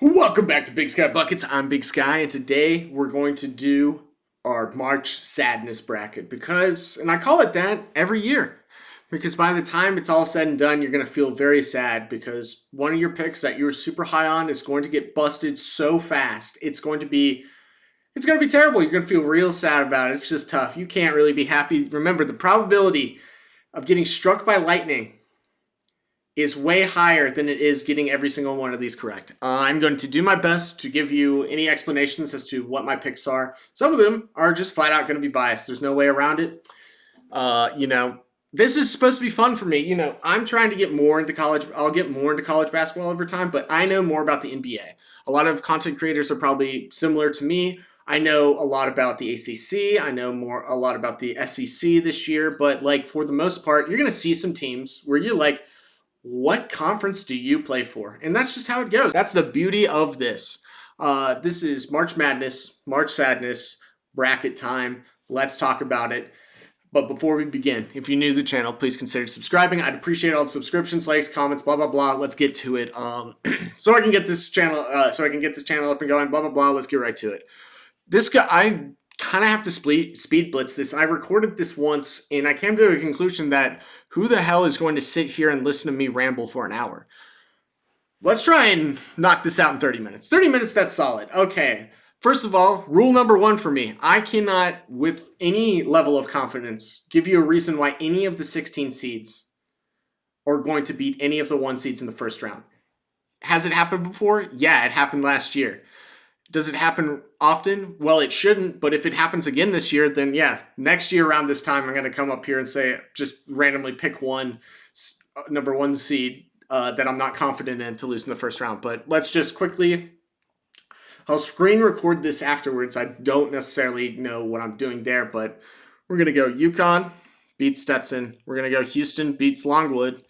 Welcome back to Big Sky Buckets. I'm Big Sky, and today we're going to do our March Sadness bracket and I call it that every year, because by the time it's all said and done, you're going to feel very sad because one of your picks that you were super high on is going to get busted so fast. It's going to be terrible. You're going to feel real sad about it. It's just tough. You can't really be happy. Remember, the probability of getting struck by lightning is way higher than it is getting every single one of these correct. I'm going to do my best to give you any explanations as to what my picks are. Some of them are just flat out going to be biased. There's no way around it. This is supposed to be fun for me. I'm trying to get more into college. I'll get more into college basketball over time, but I know more about the NBA. A lot of content creators are probably similar to me. I know a lot about the ACC. I know a lot about the SEC this year, but for the most part, you're going to see some teams where you're like, what conference do you play for? And that's just how it goes. That's the beauty of this. This is March Madness, March Sadness, bracket time. Let's talk about it. But before we begin, if you're new to the channel, please consider subscribing. I'd appreciate all the subscriptions, likes, comments, blah, blah, blah. Let's get to it. So I can get this channel up and going, blah, blah, blah. Let's get right to it. This guy, I kind of have to speed blitz this. I recorded this once, and I came to a conclusion that who the hell is going to sit here and listen to me ramble for an hour? Let's try and knock this out in 30 minutes. 30 minutes, that's solid. Okay. First of all, rule number one for me, I cannot, with any level of confidence, give you a reason why any of the 16 seeds are going to beat any of the 1 seeds in the first round. Has it happened before? Yeah, it happened last year. Does it happen often? Well, it shouldn't, but if it happens again this year, then yeah, next year around this time, I'm going to come up here and say, just randomly pick one number 1 seed that I'm not confident in to lose in the first round. But let's just quickly, I'll screen record this afterwards. I don't necessarily know what I'm doing there, but we're going to go UConn beats Stetson. We're going to go Houston beats Longwood.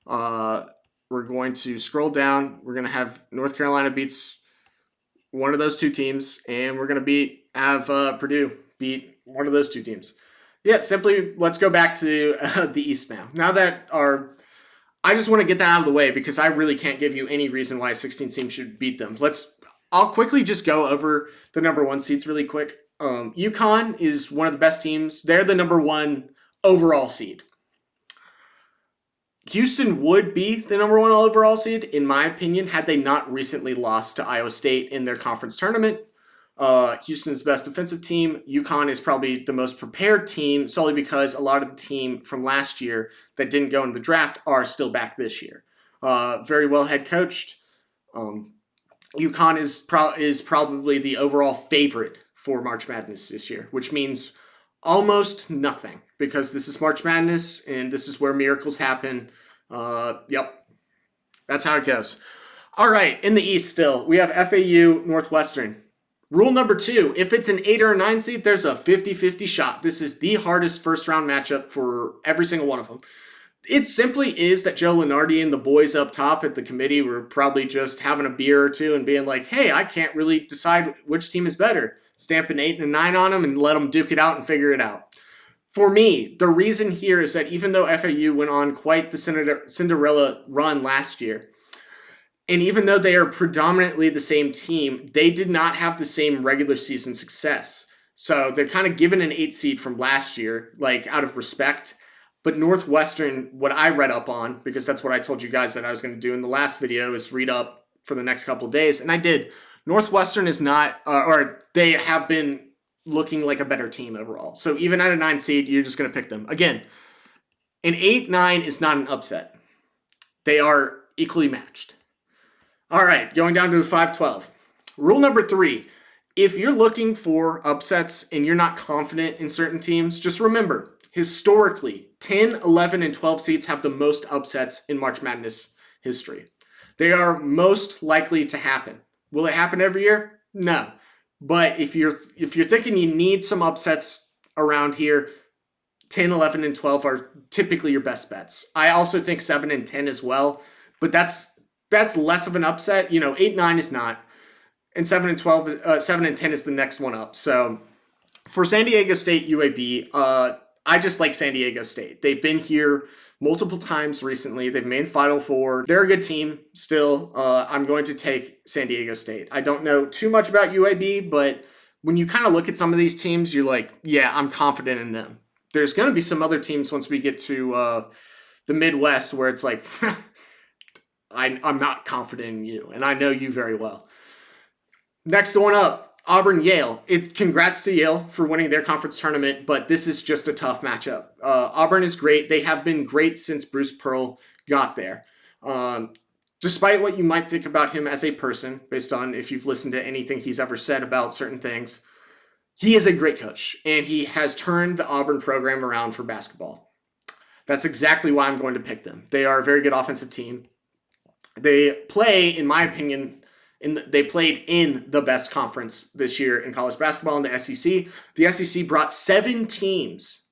We're going to scroll down. We're going to have North Carolina beats one of those 2 teams, and we're going to have Purdue beat one of those 2 teams. Yeah, simply let's go back to the East now. I just want to get that out of the way because I really can't give you any reason why a 16 team should beat them. I'll quickly just go over the number 1 seeds really quick. UConn is one of the best teams. They're the number 1 overall seed. Houston would be the number 1 overall seed, in my opinion, had they not recently lost to Iowa State in their conference tournament. Houston's best defensive team. UConn is probably the most prepared team solely because a lot of the team from last year that didn't go in the draft are still back this year. Very well head coached. UConn is probably the overall favorite for March Madness this year, which means almost nothing because this is March Madness and this is where miracles happen. Yep, that's how it goes. All right, in the East still, we have FAU Northwestern. Rule number 2, if it's an 8 or a 9 seed, there's a 50-50 shot. This is the hardest first round matchup for every single one of them. It simply is that Joe Lunardi and the boys up top at the committee were probably just having a beer or 2 and being like, hey, I can't really decide which team is better. Stamp an 8 and a 9 on them and let them duke it out and figure it out. For me, the reason here is that even though FAU went on quite the Cinderella run last year, and even though they are predominantly the same team, they did not have the same regular season success. So they're kind of given an 8 seed from last year, out of respect. But Northwestern, what I read up on, because that's what I told you guys that I was going to do in the last video, is read up for the next couple of days. And I did. Northwestern is not, or they have been looking like a better team overall. So even at a 9 seed, you're just going to pick them. Again, an 8-9 is not an upset. They are equally matched. All right, going down to the 5-12. Rule number 3, if you're looking for upsets and you're not confident in certain teams, just remember, historically, 10, 11, and 12 seeds have the most upsets in March Madness history. They are most likely to happen. Will it happen every year? No. But if you're thinking you need some upsets around here, 10, 11, and 12 are typically your best bets. I also think 7 and 10 as well, but that's less of an upset. 8, 9 is not, and 7 and 12, 7 and 10 is the next one up. So for San Diego State UAB, I just like San Diego State. They've been here multiple times recently. They've made Final Four. They're a good team still. I'm going to take San Diego State. I don't know too much about UAB, but when you kind of look at some of these teams, you're like, yeah, I'm confident in them. There's going to be some other teams once we get to the Midwest where it's like, I'm not confident in you, and I know you very well. Next one up, Auburn-Yale. Congrats to Yale for winning their conference tournament, but this is just a tough matchup. Auburn is great. They have been great since Bruce Pearl got there. Despite what you might think about him as a person, based on if you've listened to anything he's ever said about certain things, he is a great coach, and he has turned the Auburn program around for basketball. That's exactly why I'm going to pick them. They are a very good offensive team. They play, in my opinion, they played in the best conference this year in college basketball in the SEC. The SEC brought 7 teams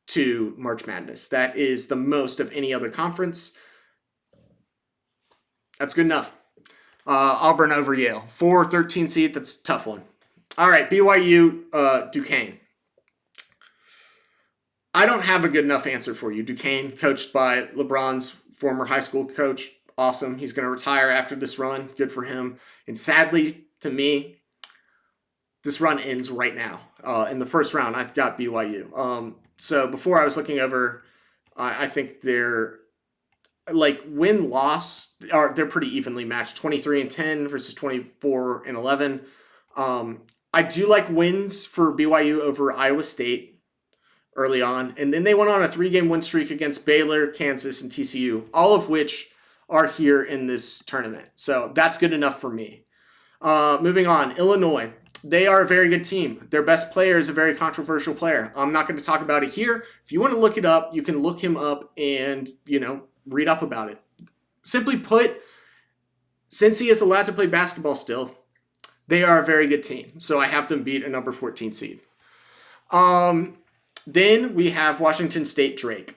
to March Madness. That is the most of any other conference. That's good enough. Auburn over Yale. 4-13 seed, that's a tough one. All right, BYU, Duquesne. I don't have a good enough answer for you. Duquesne, coached by LeBron's former high school coach. Awesome. He's going to retire after this run. Good for him. And sadly, to me, this run ends right now. In the first round, I've got BYU. So before I was looking over, I think they're like win-loss, they're pretty evenly matched. 23-10 versus 24-11. I do like wins for BYU over Iowa State early on. And then they went on a 3-game win streak against Baylor, Kansas, and TCU, all of which are here in this tournament. So that's good enough for me. Moving on, Illinois. They are a very good team. Their best player is a very controversial player. I'm not going to talk about it here. If you want to look it up, you can look him up and, read up about it. Simply put, since he is allowed to play basketball still, they are a very good team. So I have them beat a number 14 seed. Then we have Washington State Drake.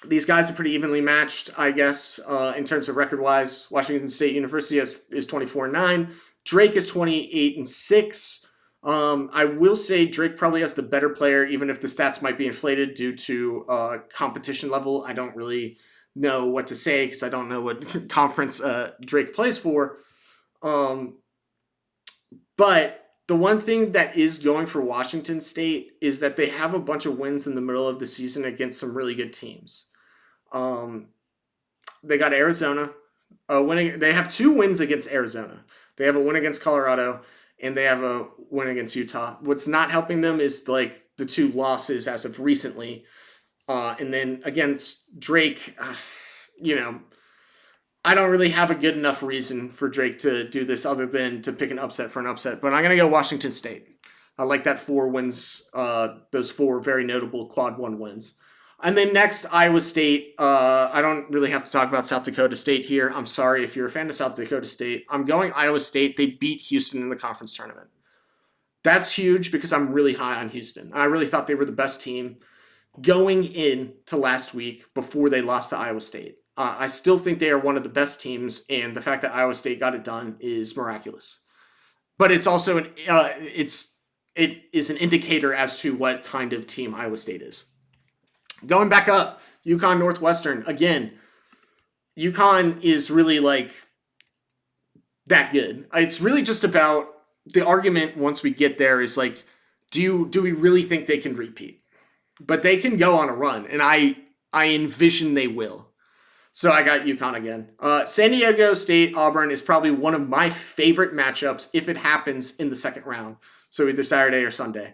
These guys are pretty evenly matched, I guess, in terms of record-wise. Washington State University is 24-9. Drake is 28-6. I will say Drake probably has the better player, even if the stats might be inflated due to competition level. I don't really know what to say because I don't know what conference Drake plays for. But the one thing that is going for Washington State is that they have a bunch of wins in the middle of the season against some really good teams. They got Arizona winning. They have 2 wins against Arizona. They have a win against Colorado, and they have a win against Utah. What's not helping them is like the 2 losses as of recently. And then against Drake, I don't really have a good enough reason for Drake to do this other than to pick an upset for an upset. But I'm going to go Washington State. I like that 4 wins, those 4 very notable quad 1 wins. And then next, Iowa State. I don't really have to talk about South Dakota State here. I'm sorry if you're a fan of South Dakota State. I'm going Iowa State. They beat Houston in the conference tournament. That's huge because I'm really high on Houston. I really thought they were the best team going into last week before they lost to Iowa State. I still think they are one of the best teams, and the fact that Iowa State got it done is miraculous. But it's also it is an indicator as to what kind of team Iowa State is. Going back up, UConn Northwestern. Again, UConn is really like that good. It's really just about the argument once we get there is like, do we really think they can repeat? But they can go on a run, and I envision they will. So I got UConn again. San Diego State Auburn is probably one of my favorite matchups if it happens in the second round. So either Saturday or Sunday.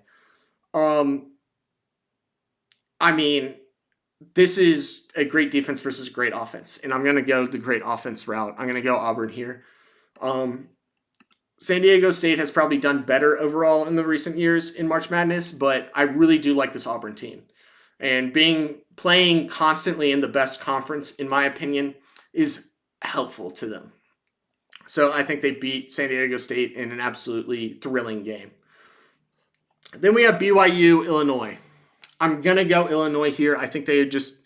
This is a great defense versus a great offense, and I'm going to go the great offense route. I'm going to go Auburn here. San Diego State has probably done better overall in the recent years in March Madness, but I really do like this Auburn team. And playing constantly in the best conference, in my opinion, is helpful to them. So I think they beat San Diego State in an absolutely thrilling game. Then we have BYU, Illinois. I'm going to go Illinois here. I think they are just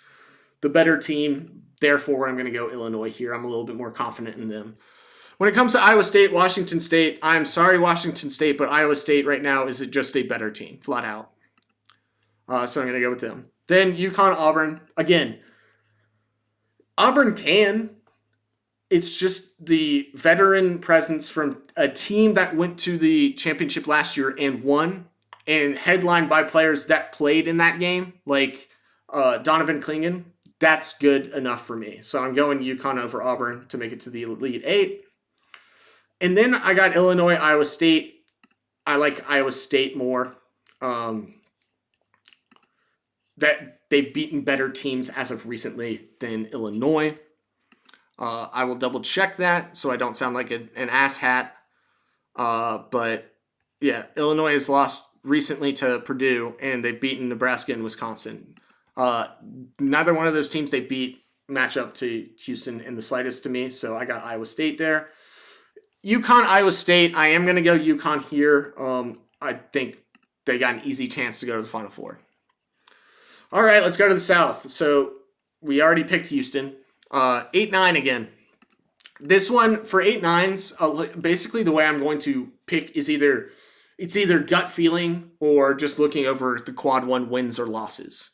the better team. Therefore, I'm going to go Illinois here. I'm a little bit more confident in them. When it comes to Iowa State, Washington State, I'm sorry, Washington State, but Iowa State right now is just a better team, flat out. So I'm going to go with them. Then UConn, Auburn. Again, Auburn can. It's just the veteran presence from a team that went to the championship last year and won, and headlined by players that played in that game, like Donovan Clingan. That's good enough for me. So I'm going UConn over Auburn to make it to the Elite Eight. And then I got Illinois, Iowa State. I like Iowa State more. That they've beaten better teams as of recently than Illinois. I will double check that so I don't sound like an asshat. But yeah, Illinois has lost recently to Purdue, and they've beaten Nebraska and Wisconsin. Neither one of those teams they beat match up to Houston in the slightest to me, so I got Iowa State there. UConn, Iowa State. I am going to go UConn here. I think they got an easy chance to go to the Final Four. All right, let's go to the South. So we already picked Houston. 8-9 again. This one for 8-9s, basically the way I'm going to pick is either gut feeling or just looking over the quad one wins or losses.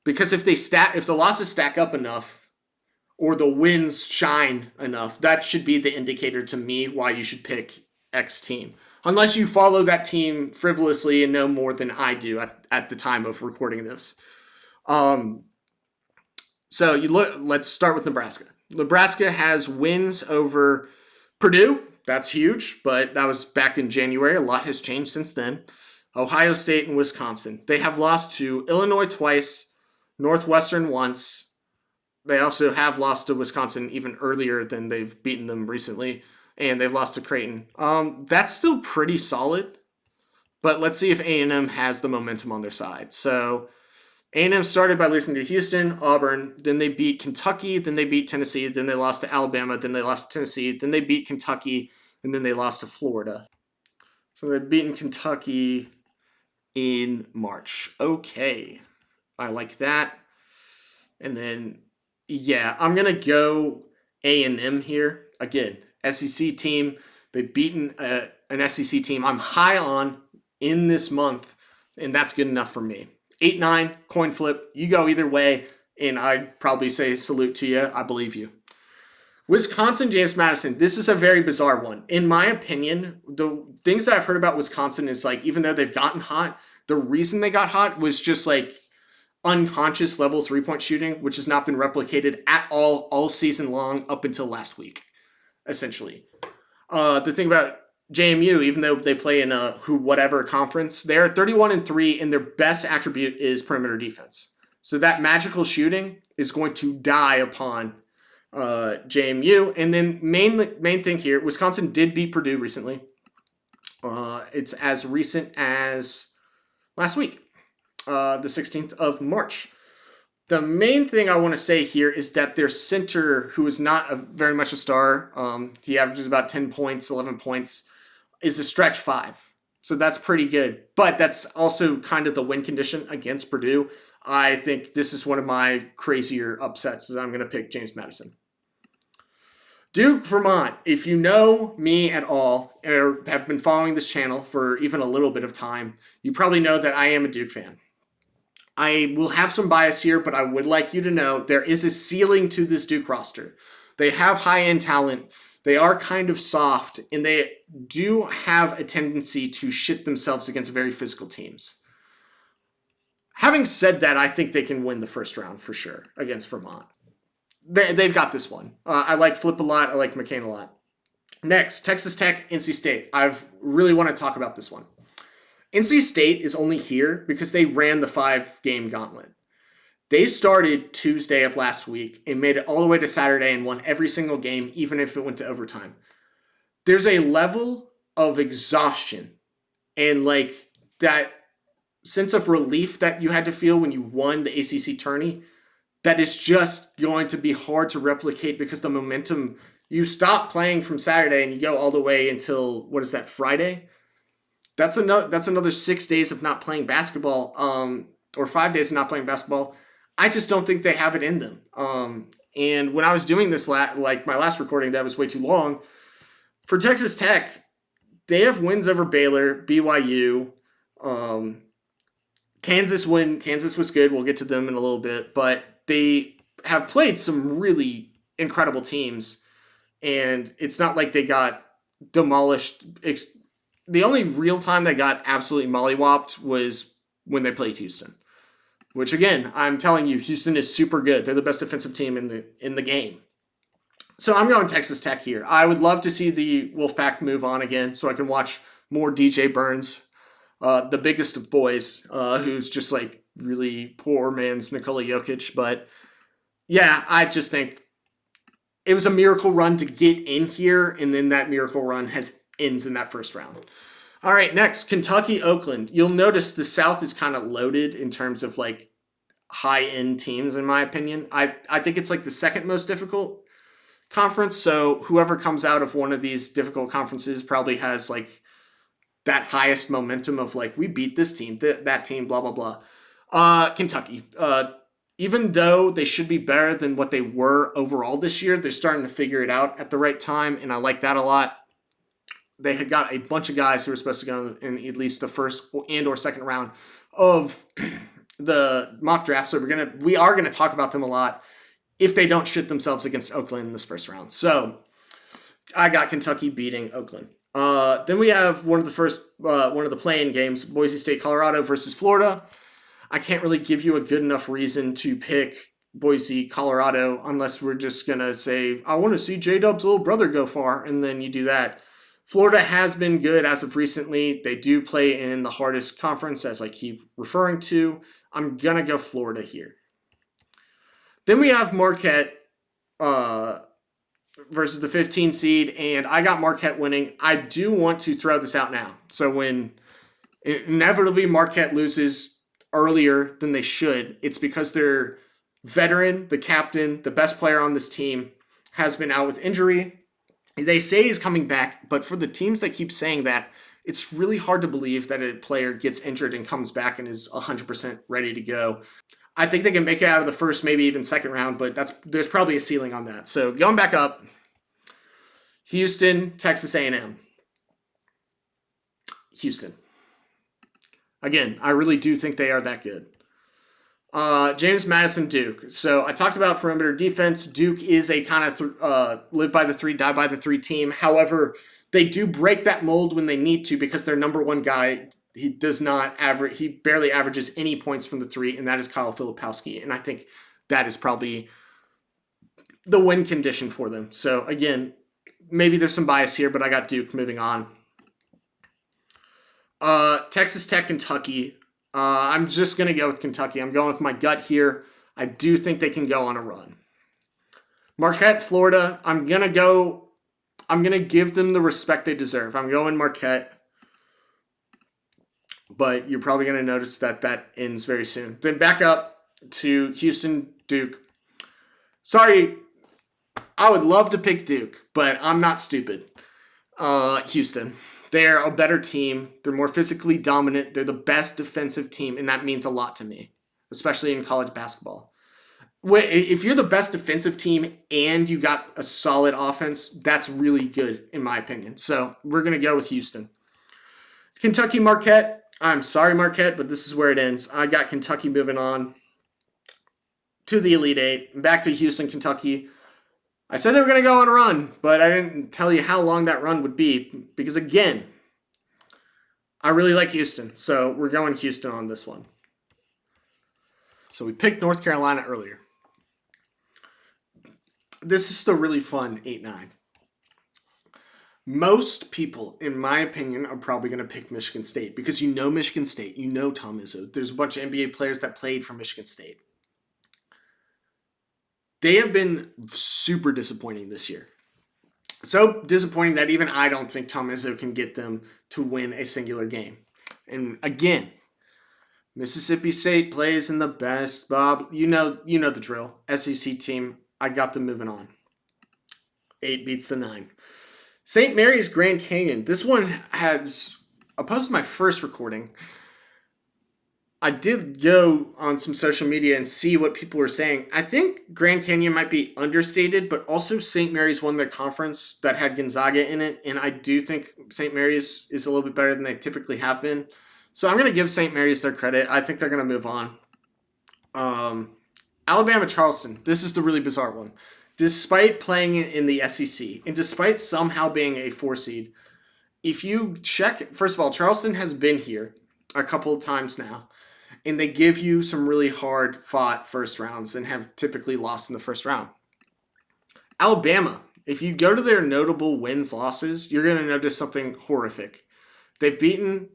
Because if the losses stack up enough or the wins shine enough, that should be the indicator to me why you should pick X team. Unless you follow that team frivolously and know more than I do at the time of recording this. So let's start with Nebraska. Nebraska has wins over Purdue. That's huge, but that was back in January. A lot has changed since then. Ohio State and Wisconsin. They have lost to Illinois twice, Northwestern once. They also have lost to Wisconsin even earlier than they've beaten them recently, and they've lost to Creighton. That's still pretty solid, but let's see if A&M has the momentum on their side. So A&M started by losing to Houston, Auburn, then they beat Kentucky, then they beat Tennessee, then they lost to Alabama, then they lost to Tennessee, then they beat Kentucky, and then they lost to Florida. So they've beaten Kentucky in March. Okay, I like that. And then, yeah, I'm going to go A&M here. Again, SEC team. They've beaten an SEC team I'm high on in this month, and that's good enough for me. 8-9, coin flip. You go either way, and I'd probably say salute to you. I believe you. Wisconsin, James Madison. This is a very bizarre one. In my opinion, the things that I've heard about Wisconsin is like, even though they've gotten hot, the reason they got hot was just like unconscious level 3-point shooting, which has not been replicated at all season long up until last week, essentially. The thing about JMU, even though they play in a whatever conference, they're 31-3, and their best attribute is perimeter defense. So that magical shooting is going to die upon JMU. And then main thing here, Wisconsin did beat Purdue recently. It's as recent as last week, the 16th of March. The main thing I want to say here is that their center, who is not very much a star, he averages about 10 points, 11 points, is a stretch 5. So that's pretty good. But that's also kind of the win condition against Purdue. I think this is one of my crazier upsets, so I'm going to pick James Madison. Duke, Vermont. If you know me at all or have been following this channel for even a little bit of time, you probably know that I am a Duke fan. I will have some bias here, but I would like you to know there is a ceiling to this Duke roster. They have high-end talent. They are kind of soft, and they do have a tendency to shit themselves against very physical teams. Having said that, I think they can win the first round for sure against Vermont. They've got this one. I like Flip a lot. I like McCain a lot. Next, Texas Tech, NC State. I really want to talk about this one. NC State is only here because they ran the 5-game gauntlet. They started Tuesday of last week and made it all the way to Saturday and won every single game, even if it went to overtime. There's a level of exhaustion and like that sense of relief that you had to feel when you won the ACC tourney that is just going to be hard to replicate because the momentum, you stop playing from Saturday and you go all the way until, Friday? That's another 6 days of not playing basketball, or 5 days of not playing basketball. I just don't think they have it in them. And when I was doing this, my last recording, that was way too long. For Texas Tech, they have wins over Baylor, BYU, Kansas was good. We'll get to them in a little bit, but they have played some really incredible teams, and it's not like they got demolished. The only real time they got absolutely mollywopped was when they played Houston. Which again, I'm telling you, Houston is super good. They're the best defensive team in the game. So I'm going Texas Tech here. I would love to see the Wolfpack move on again, so I can watch more DJ Burns, the biggest of boys, who's just like really poor man's Nikola Jokic. But yeah, I just think it was a miracle run to get in here, and then that miracle run ends in that first round. All right, next, Kentucky, Oakland. You'll notice the South is kind of loaded in terms of like high-end teams, in my opinion. I think it's like the second most difficult conference, so whoever comes out of one of these difficult conferences probably has like that highest momentum of like, we beat this team, that team, blah, blah, blah. Kentucky. Even though they should be better than what they were overall this year, they're starting to figure it out at the right time, and I like that a lot. They had got a bunch of guys who were supposed to go in at least the first and or second round of the mock draft. So we are gonna talk about them a lot if they don't shit themselves against Oakland in this first round. So I got Kentucky beating Oakland. Then we have one of the play-in games, Boise State, Colorado versus Florida. I can't really give you a good enough reason to pick Boise, Colorado, unless we're just gonna say, I want to see J-Dub's little brother go far, and then you do that. Florida has been good as of recently. They do play in the hardest conference, as I keep referring to. I'm going to go Florida here. Then we have Marquette versus the 15 seed, and I got Marquette winning. I do want to throw this out now. So when inevitably Marquette loses earlier than they should, it's because their veteran, the captain, the best player on this team, has been out with injury. They say he's coming back, but for the teams that keep saying that, it's really hard to believe that a player gets injured and comes back and is 100% ready to go. I think they can make it out of the first, maybe even second round, but there's probably a ceiling on that. So going back up, Houston, Texas A&M. Houston. Again, I really do think they are that good. James Madison, Duke. So I talked about perimeter defense. Duke is a kind of live by the three, die by the three team. However, they do break that mold when they need to because their number one guy, he barely averages any points from the three, and that is Kyle Filipowski. And I think that is probably the win condition for them. So again, maybe there's some bias here, but I got Duke moving on. Texas Tech, Kentucky. I'm just going to go with Kentucky. I'm going with my gut here. I do think they can go on a run. Marquette, Florida. I'm going to give them the respect they deserve. I'm going Marquette. But you're probably going to notice that ends very soon. Then back up to Houston, Duke. Sorry, I would love to pick Duke, but I'm not stupid. Houston. They're a better team. They're more physically dominant. They're the best defensive team, and that means a lot to me, especially in college basketball. If you're the best defensive team and you got a solid offense, that's really good, in my opinion. So we're going to go with Houston. Kentucky, Marquette. I'm sorry, Marquette, but this is where it ends. I got Kentucky moving on to the Elite Eight. Back to Houston, Kentucky. I said they were going to go on a run, but I didn't tell you how long that run would be because, again, I really like Houston. So we're going Houston on this one. So we picked North Carolina earlier. This is the really fun 8-9. Most people, in my opinion, are probably going to pick Michigan State because you know Michigan State. You know Tom Izzo. There's a bunch of NBA players that played for Michigan State. They have been super disappointing this year. So disappointing that even I don't think Tom Izzo can get them to win a singular game. And again, Mississippi State plays in the best, Bob. You know the drill. SEC team, I got them moving on. 8 beats the 9. St. Mary's Grand Canyon. This one has, opposed to my first recording, I did go on some social media and see what people were saying. I think Grand Canyon might be understated, but also St. Mary's won their conference that had Gonzaga in it, and I do think St. Mary's is a little bit better than they typically have been. So I'm going to give St. Mary's their credit. I think they're going to move on. Alabama Charleston. This is the really bizarre one. Despite playing in the SEC and despite somehow being a 4 seed, if you check, first of all, Charleston has been here a couple of times now, and they give you some really hard fought first rounds and have typically lost in the first round. Alabama, if you go to their notable wins losses, you're going to notice something horrific. They've beaten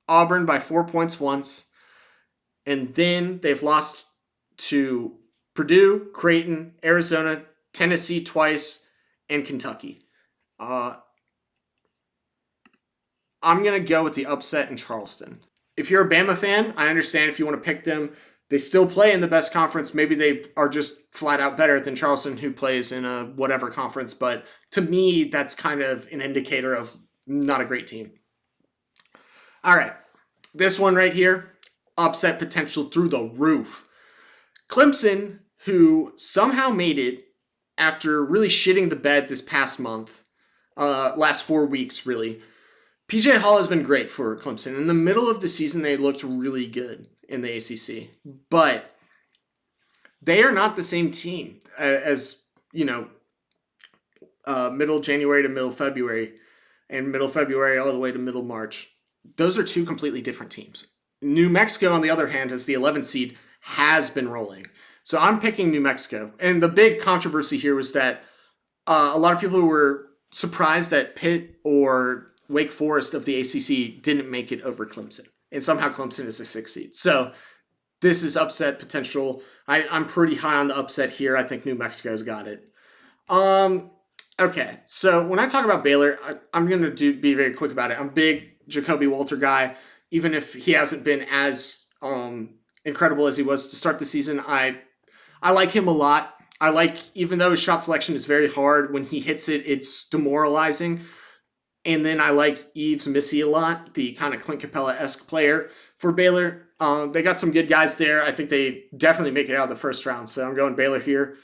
Auburn by 4 points once, and then they've lost to Purdue, Creighton, Arizona, Tennessee twice, and Kentucky. I'm going to go with the upset in Charleston. If you're a Bama fan, I understand if you want to pick them. They still play in the best conference. Maybe they are just flat out better than Charleston, who plays in a whatever conference. But to me, that's kind of an indicator of not a great team. All right. This one right here, upset potential through the roof. Clemson, who somehow made it after really shitting the bed this past month, last 4 weeks, really. PJ Hall has been great for Clemson. In the middle of the season, they looked really good in the ACC. But they are not the same team as, middle January to middle February, and middle February all the way to middle March. Those are two completely different teams. New Mexico, on the other hand, as the 11th seed, has been rolling. So I'm picking New Mexico. And the big controversy here was that a lot of people were surprised that Pitt or Wake Forest of the ACC didn't make it over Clemson. And somehow Clemson is the 6th seed. So this is upset potential. I'm pretty high on the upset here. I think New Mexico's got it. Okay, so when I talk about Baylor, I'm going to be very quick about it. I'm a big Jacoby Walter guy. Even if he hasn't been as incredible as he was to start the season, I like him a lot. Even though his shot selection is very hard, when he hits it, it's demoralizing. And then I like Yves Missy a lot, the kind of Clint Capella-esque player for Baylor. They got some good guys there. I think they definitely make it out of the first round, so I'm going Baylor here.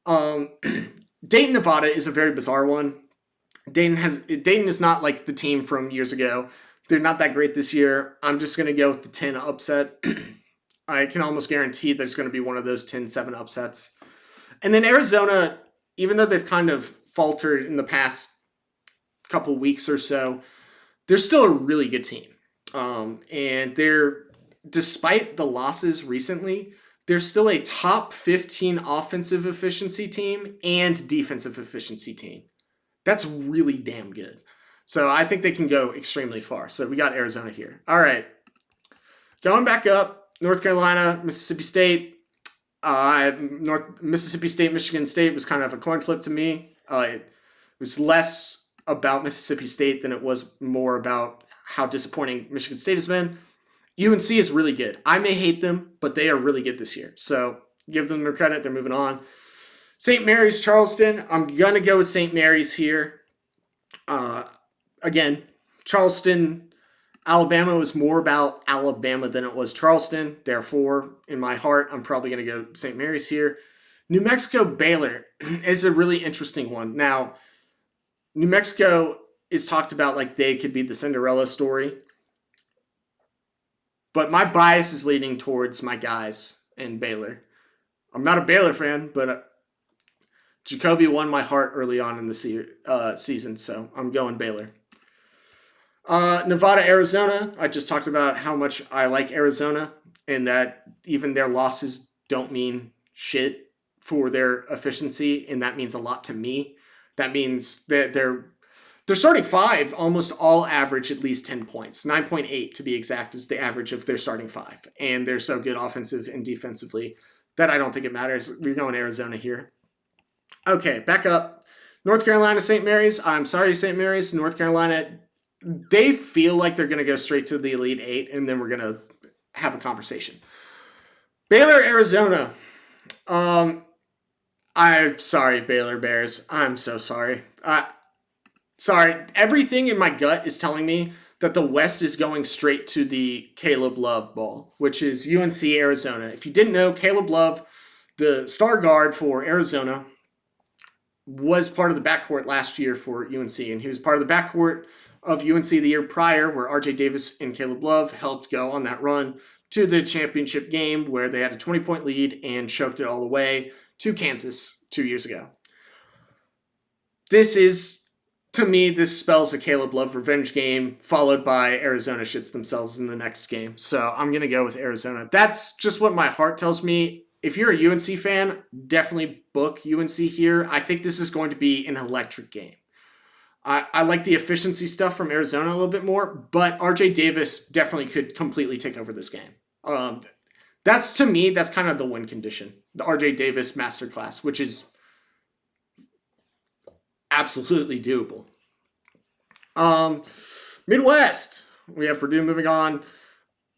Dayton, Nevada is a very bizarre one. Dayton is not like the team from years ago. They're not that great this year. I'm just going to go with the 10 upset. I can almost guarantee there's going to be one of those 10-7 upsets. And then Arizona, even though they've kind of faltered in the past couple weeks or so, they're still a really good team. And despite the losses recently, they're still a top 15 offensive efficiency team and defensive efficiency team. That's really damn good. So I think they can go extremely far. So we got Arizona here. All right. Going back up, North Carolina, Mississippi State. Mississippi State, Michigan State was kind of a coin flip to me. It was less about Mississippi State than it was more about how disappointing Michigan State has been. UNC is really good. I may hate them, but they are really good this year. So give them their credit. They're moving on. St. Mary's, Charleston. I'm going to go with St. Mary's here. Again, Charleston, Alabama was more about Alabama than it was Charleston. Therefore, in my heart, I'm probably going to go St. Mary's here. New Mexico, Baylor is a really interesting one. Now, New Mexico is talked about like they could be the Cinderella story. But my bias is leaning towards my guys in Baylor. I'm not a Baylor fan, but Jacoby won my heart early on in the season, so I'm going Baylor. Nevada, Arizona. I just talked about how much I like Arizona and that even their losses don't mean shit for their efficiency, and that means a lot to me. That means that they're starting 5 almost all average at least 10 points. 9.8 to be exact is the average of their starting 5. And they're so good offensive and defensively that I don't think it matters. We're going Arizona here. Okay, back up. North Carolina, St. Mary's. I'm sorry, St. Mary's. North Carolina, they feel like they're going to go straight to the Elite 8, and then we're going to have a conversation. Baylor, Arizona. I'm sorry, Baylor Bears. I'm so sorry. Sorry, everything in my gut is telling me that the West is going straight to the Caleb Love Bowl, which is UNC Arizona. If you didn't know, Caleb Love, the star guard for Arizona, was part of the backcourt last year for UNC, and he was part of the backcourt of UNC the year prior, where RJ Davis and Caleb Love helped go on that run to the championship game where they had a 20-point lead and choked it all away to Kansas 2 years ago. This is, to me, this spells a Caleb Love revenge game, followed by Arizona shits themselves in the next game. So I'm going to go with Arizona. That's just what my heart tells me. If you're a UNC fan, definitely book UNC here. I think this is going to be an electric game. I like the efficiency stuff from Arizona a little bit more, but RJ Davis definitely could completely take over this game. That's, to me, that's kind of the win condition. The RJ Davis masterclass, which is absolutely doable. Midwest, we have Purdue moving on.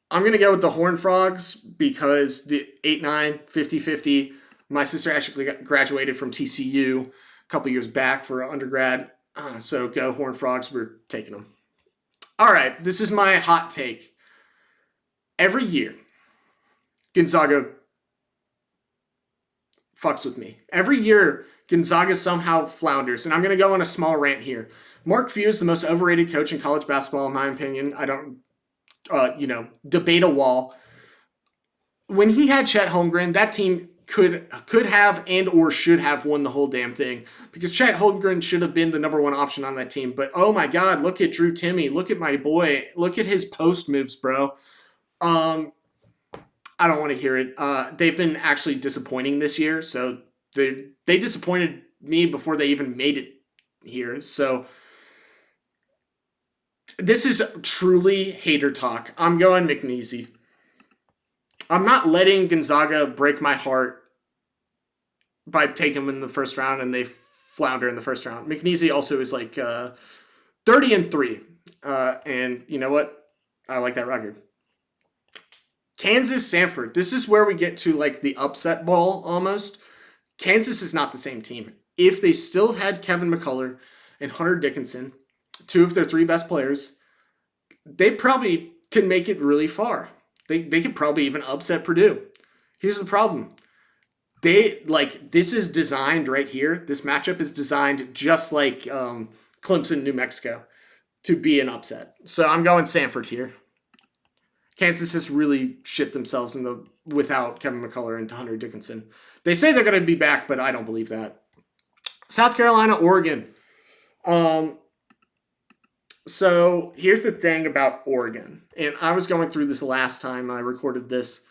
I'm going to go with the Horned Frogs because the 8-9, 50-50. My sister actually graduated from TCU a couple years back for undergrad. So go Horned Frogs. We're taking them. All right, this is my hot take. Every year, Gonzaga fucks with me. Every year, Gonzaga somehow flounders. And I'm going to go on a small rant here. Mark Few is the most overrated coach in college basketball, in my opinion. I don't, debate a wall. When he had Chet Holmgren, that team could have and or should have won the whole damn thing because Chet Holmgren should have been the number one option on that team. But oh my God, look at Drew Timme. Look at my boy. Look at his post moves, bro. I don't want to hear it. They've been actually disappointing this year. So they disappointed me before they even made it here. So this is truly hater talk. I'm going McNeese. I'm not letting Gonzaga break my heart by taking them in the first round and they flounder in the first round. McNeese also is like 30-3. And you know what? I like that record. Kansas, Samford. This is where we get to like the upset ball almost. Kansas is not the same team. If they still had Kevin McCullough and Hunter Dickinson, two of their three best players, they probably could make it really far. They could probably even upset Purdue. Here's the problem. This is designed right here. This matchup is designed just like Clemson, New Mexico, to be an upset. So I'm going Samford here. Kansas has really shit themselves without Kevin McCullough and Hunter Dickinson. They say they're going to be back, but I don't believe that. South Carolina, Oregon. So here's the thing about Oregon. And I was going through this last time I recorded this.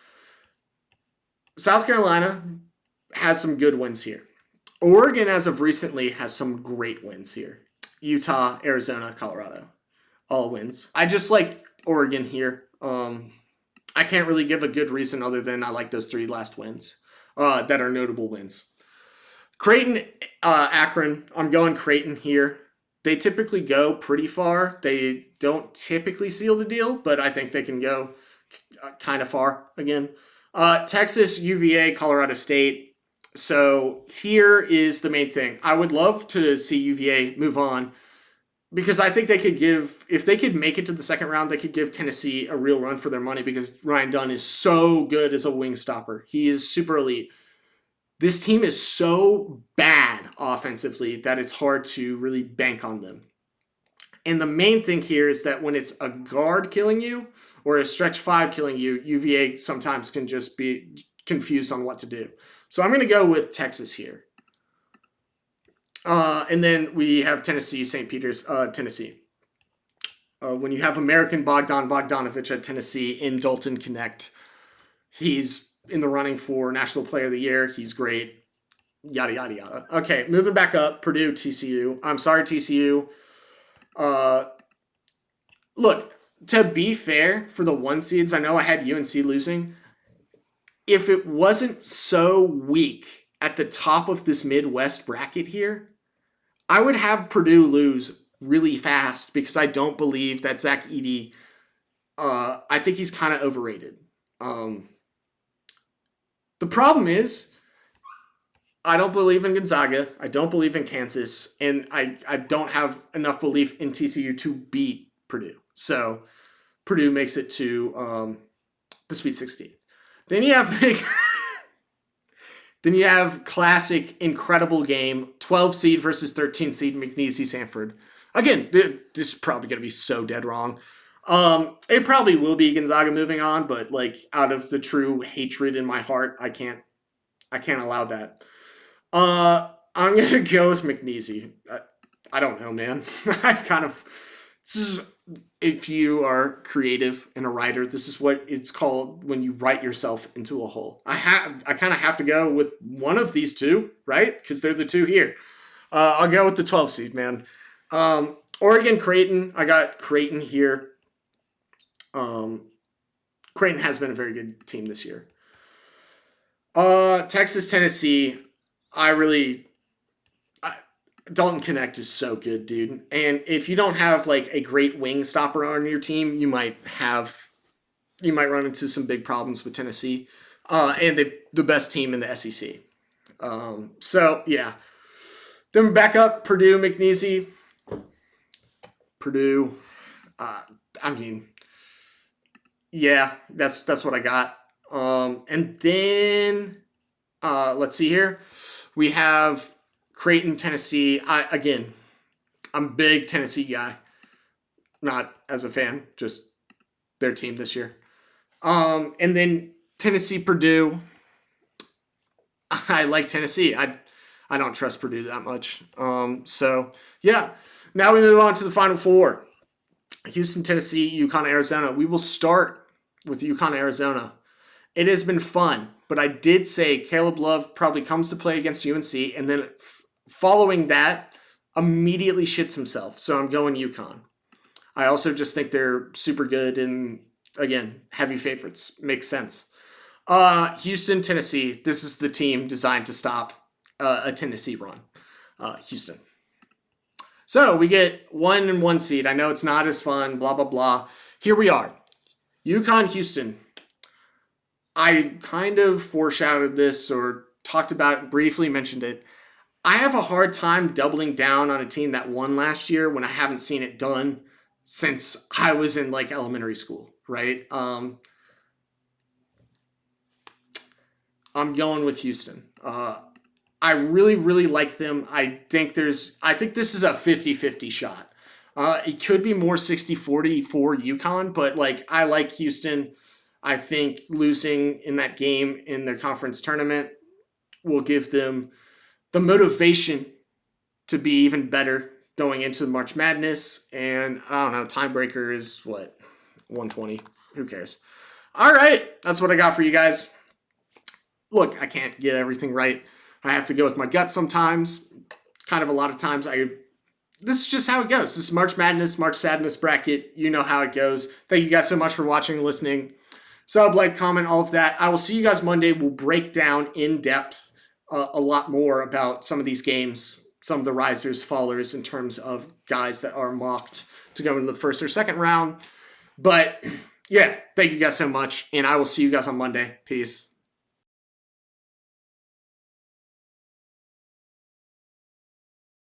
South Carolina has some good wins here. Oregon, as of recently, has some great wins here. Utah, Arizona, Colorado. All wins. I just like Oregon here. I can't really give a good reason other than I like those three last wins that are notable wins. Creighton, Akron. I'm going Creighton here. They typically go pretty far. They don't typically seal the deal, but I think they can go kind of far again. Texas, UVA, Colorado State. So here is the main thing. I would love to see UVA move on because I think they could if they could make it to the second round, they could give Tennessee a real run for their money because Ryan Dunn is so good as a wing stopper. He is super elite. This team is so bad offensively that it's hard to really bank on them. And the main thing here is that when it's a guard killing you or a stretch five killing you, UVA sometimes can just be confused on what to do. So I'm going to go with Texas here. And then we have Tennessee, St. Peter's, Tennessee. When you have American Bogdan Bogdanovic at Tennessee in Dalton Connect, he's in the running for National Player of the Year. He's great. Yada, yada, yada. Okay, moving back up, Purdue, TCU. I'm sorry, TCU. Look, to be fair for the one seeds, I know I had UNC losing. If it wasn't so weak at the top of this Midwest bracket here, I would have Purdue lose really fast because I don't believe that Zach Edey, I think he's kind of overrated. The problem is, I don't believe in Gonzaga. I don't believe in Kansas. And I don't have enough belief in TCU to beat Purdue. So Purdue makes it to the Sweet 16. Then you have classic, incredible game, 12 seed versus 13 seed McNeese Sanford. Again, this is probably going to be so dead wrong. It probably will be Gonzaga moving on, but like out of the true hatred in my heart, I can't allow that. I'm gonna go with McNeese. I don't know, man. I've kind of this is if you are creative and a writer, this is what it's called when you write yourself into a hole. I kind of have to go with one of these two, right? Because they're the two here. I'll go with the 12 seed, man. Oregon, Creighton. I got Creighton here. Creighton has been a very good team this year. Texas, Tennessee. I really Dalton Connect is so good, dude. And if you don't have like a great wing stopper on your team, you might run into some big problems with Tennessee. And the best team in the SEC. So yeah. Then back up, Purdue, McNeese. Purdue. I mean, yeah, that's what I got. And then let's see here. We have Creighton, Tennessee. I'm a big Tennessee guy. Not as a fan, just their team this year. And then Tennessee, Purdue. I like Tennessee. I don't trust Purdue that much. So yeah. Now we move on to the Final Four. Houston, Tennessee, UConn, Arizona. We will start with UConn, Arizona. It has been fun, but I did say Caleb Love probably comes to play against UNC, and then following that, immediately shits himself. So I'm going UConn. I also just think they're super good, and again, heavy favorites. Makes sense. Houston, Tennessee. This is the team designed to stop a Tennessee run. Houston. So we get 1 and 1 seed. I know it's not as fun, blah, blah, blah. Here we are. UConn, Houston. I kind of foreshadowed this or talked about it, briefly mentioned it. I have a hard time doubling down on a team that won last year when I haven't seen it done since I was in like elementary school, right? I'm going with Houston. I really, really like them. I think this is a 50-50 shot. It could be more 60-40 for UConn, but like I like Houston. I think losing in that game in their conference tournament will give them the motivation to be even better going into March Madness. And I don't know, tiebreaker is what? 120. Who cares? All right. That's what I got for you guys. Look, I can't get everything right. I have to go with my gut sometimes. Kind of a lot of times. This is just how it goes. This is March Madness, March Sadness bracket. You know how it goes. Thank you guys so much for watching and listening. Sub, like, comment, all of that. I will see you guys Monday. We'll break down in depth a lot more about some of these games, some of the risers, fallers in terms of guys that are mocked to go into the first or second round. But yeah, thank you guys so much. And I will see you guys on Monday. Peace.